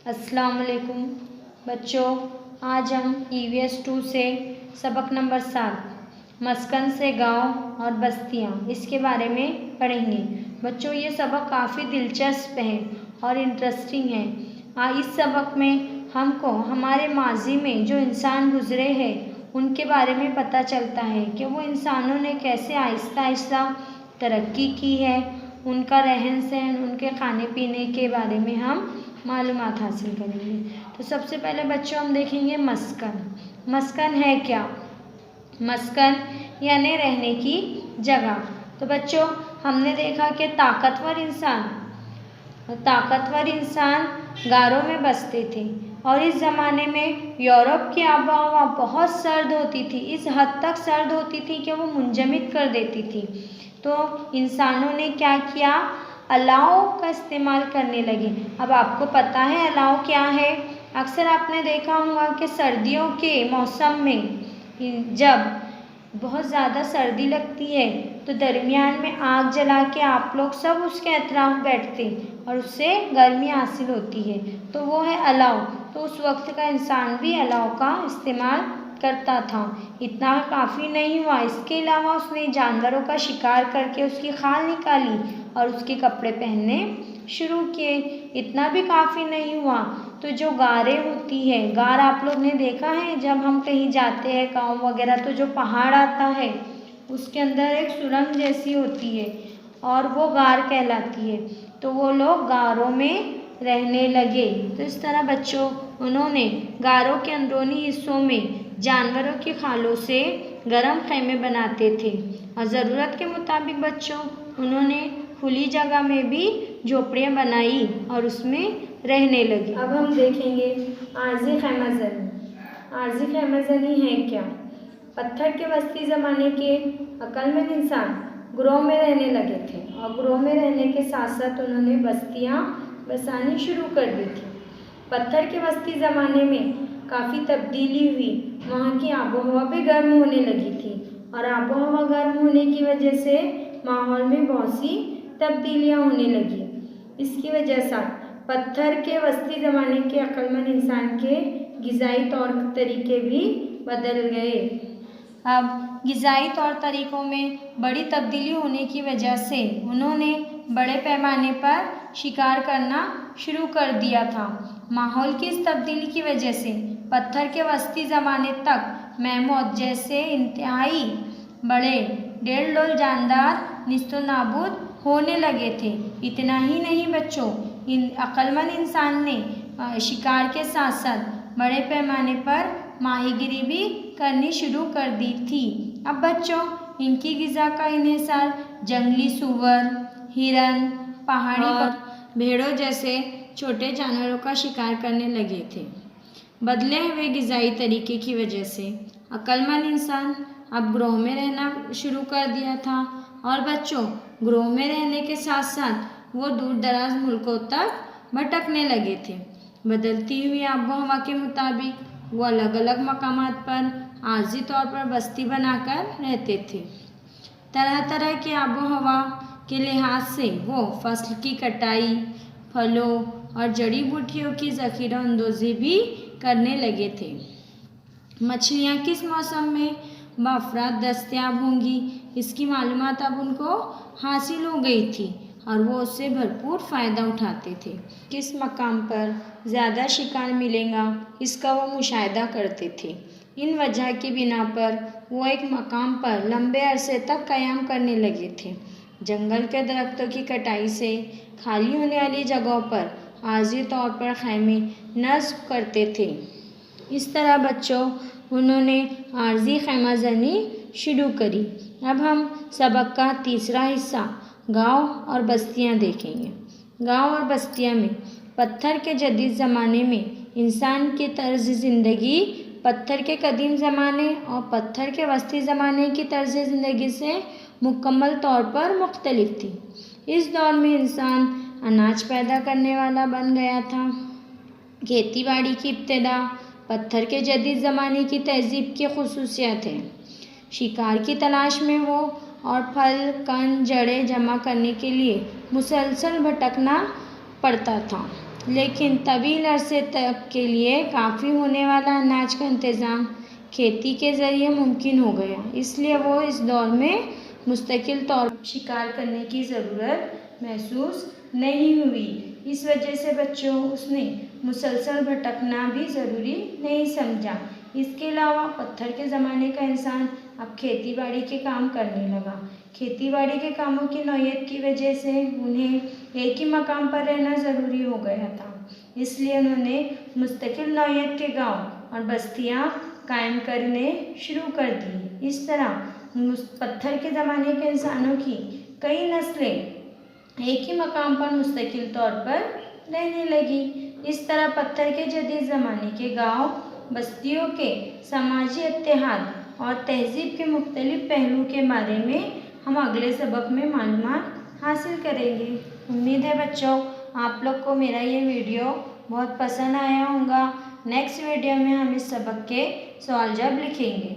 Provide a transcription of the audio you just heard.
अस्सलाम वालेकुम बच्चों, आज हम EVS 2 से सबक नंबर 7 मस्कन से गांव और बस्तियां इसके बारे में पढ़ेंगे। बच्चों, ये सबक काफ़ी दिलचस्प है और इंटरेस्टिंग है। इस सबक में हमको हमारे माजी में जो इंसान गुजरे हैं उनके बारे में पता चलता है कि वो इंसानों ने कैसे आहिस्ता आहिस्ता तरक्की की है। उनका रहन सहन, उनके खाने पीने के बारे में हम मालूमात हासिल करेंगे। तो सबसे पहले बच्चों हम देखेंगे मस्कन। मस्कन है क्या? मस्कन यानी रहने की जगह। तो बच्चों, हमने देखा कि ताकतवर इंसान गारों में बसते थे और इस ज़माने में यूरोप की आबोहवा बहुत सर्द होती थी। इस हद तक सर्द होती थी कि वो मुंजमद कर देती थी। तो इंसानों ने क्या किया? अलाव का इस्तेमाल करने लगे। अब आपको पता है अलाव क्या है? अक्सर आपने देखा होगा कि सर्दियों के मौसम में जब बहुत ज़्यादा सर्दी लगती है तो दरमियान में आग जला के आप लोग सब उसके अतराफ़ बैठते और उससे गर्मी हासिल होती है, तो वो है अलाव। तो उस वक्त का इंसान भी अलाव का इस्तेमाल करता था। इतना काफ़ी नहीं हुआ, इसके अलावा उसने जानवरों का शिकार करके उसकी खाल निकाली और उसके कपड़े पहनने शुरू किए। इतना भी काफ़ी नहीं हुआ तो जो गारें होती है, गार आप लोग ने देखा है जब हम कहीं जाते हैं गाँव वगैरह, तो जो पहाड़ आता है उसके अंदर एक सुरंग जैसी होती है और वो गार कहलाती है। तो वो लोग गारों में रहने लगे। तो इस तरह बच्चों, उन्होंने गारों के अंदरूनी हिस्सों में जानवरों की खालों से गर्म खैमे बनाते थे और ज़रूरत के मुताबिक बच्चों उन्होंने खुली जगह में भी झोपड़ियाँ बनाई और उसमें रहने लगे। अब हम देखेंगे आरजी खैमाज़नी। आरजी खैमाज़नी है क्या? पत्थर के वस्ती ज़माने के अक्लमंद इंसान ग्रोह में रहने लगे थे और ग्रोह में रहने के साथ साथ उन्होंने बस्तियाँ बसानी शुरू कर दी थी। पत्थर के वस्ती ज़माने में काफ़ी तब्दीली हुई। वहाँ की आबोहवा भी गर्म होने लगी थी और आबोहवा गर्म होने की वजह से माहौल में बहुत सी तब्दीलियाँ होने लगी। इसकी वजह से पत्थर के वस्ती ज़माने के अक्लमंद इंसान के ग़िज़ाई तौर तरीके भी बदल गए। अब ग़िज़ाई तौर तरीक़ों में बड़ी तब्दीली होने की वजह से उन्होंने बड़े पैमाने पर शिकार करना शुरू कर दिया था। माहौल की इस तब्दीली की वजह से पत्थर के वस्ती ज़माने तक मैमूथ जैसे इंतहाई बड़े डेढ़ जानदार निस्तो नाबूद होने लगे थे। इतना ही नहीं बच्चों, अक्लमंद इंसान ने शिकार के साथ साथ बड़े पैमाने पर माहीगिरी भी करनी शुरू कर दी थी। अब बच्चों, इनकी ग़िज़ा का इन्हिसार जंगली सूअर, हिरन, पहाड़ी और भेड़ों जैसे छोटे जानवरों का शिकार करने लगे थे। बदले हुए ग़िज़ाई तरीके की वजह से अक्लमंद इंसान अब ग्रोह में रहना शुरू कर दिया था और बच्चों, ग्रोह में रहने के साथ साथ वो दूर दराज मुल्कों तक भटकने लगे थे। बदलती हुई आबोहवा के मुताबिक वो अलग अलग मकामात पर आर्जी तौर पर बस्ती बनाकर रहते थे। तरह तरह की आबोहवा के लिहाज से वो फसल की कटाई, फलों और जड़ी बूटियों की ज़ख़ीरा अंदोज़ी भी करने लगे थे। मछलियाँ किस मौसम में बाफ़रात दस्तयाब होंगी, इसकी मालूमात अब उनको हासिल हो गई थी और वो उससे भरपूर फ़ायदा उठाते थे। किस मकाम पर ज़्यादा शिकार मिलेगा, इसका वो मुशाहिदा करते थे। इन वजह की बिना पर वो एक मकाम पर लंबे अरसे तक क़याम करने लगे थे। जंगल के दरख्तों की कटाई से खाली होने वाली जगहों पर आर्जी तौर पर खैमे नस्ब करते थे। इस तरह बच्चों, उन्होंने आर्जी खैमाज़नी शुरू करी। अब हम सबक का तीसरा हिस्सा गांव और बस्तियां देखेंगे। गांव और बस्तियां में पत्थर के जदीद ज़माने में इंसान की तर्ज ज़िंदगी पत्थर के कदीम ज़माने और पत्थर के वस्ती ज़माने की तर्ज ज़िंदगी से मुकम्मल तौर पर मुख्तलिफ थी। इस दौर में इंसान अनाज पैदा करने वाला बन गया था। खेती बाड़ी की इब्तिदा पत्थर के जदीद ज़माने की तहज़ीब की ख़ुसूसियत है। शिकार की तलाश में वो और फल, कंद, जड़ें जमा करने के लिए मुसलसल भटकना पड़ता था। لیکن طویل عرصے تک کے لیے کافی ہونے والا اناج کا انتظام کھیتی کے ذریعے ممکن ہو گیا، اس لیے وہ اس دور میں مستقل طور پر شکار کرنے کی ضرورت محسوس نہیں ہوئی۔ اس وجہ سے بچوں اس نے مسلسل بھٹکنا بھی ضروری نہیں سمجھا۔ اس کے علاوہ پتھر کے زمانے کا انسان اب کھیتی باڑی کے کام کرنے لگا۔ کھیتی باڑی کے کاموں کی نوعیت کی وجہ سے انہیں ایک ہی مقام پر رہنا ضروری ہو گیا تھا، اس لیے انہوں نے مستقل نوعیت کے گاؤں اور بستیاں قائم کرنے شروع کر دی۔ اس طرح پتھر کے زمانے کے انسانوں کی کئی نسلیں ایک ہی مقام پر مستقل طور پر رہنے لگی۔ اس طرح پتھر کے جدید زمانے کے گاؤں بستیوں کے سماجی اتحاد اور تہذیب کے مختلف پہلو کے بارے میں ہم اگلے سبق میں معلومات حاصل کریں گے۔ امید ہے بچوں آپ لوگ کو میرا یہ ویڈیو بہت پسند آیا ہوگا۔ نیکسٹ ویڈیو میں ہم اس سبق کے سوال جواب لکھیں گے۔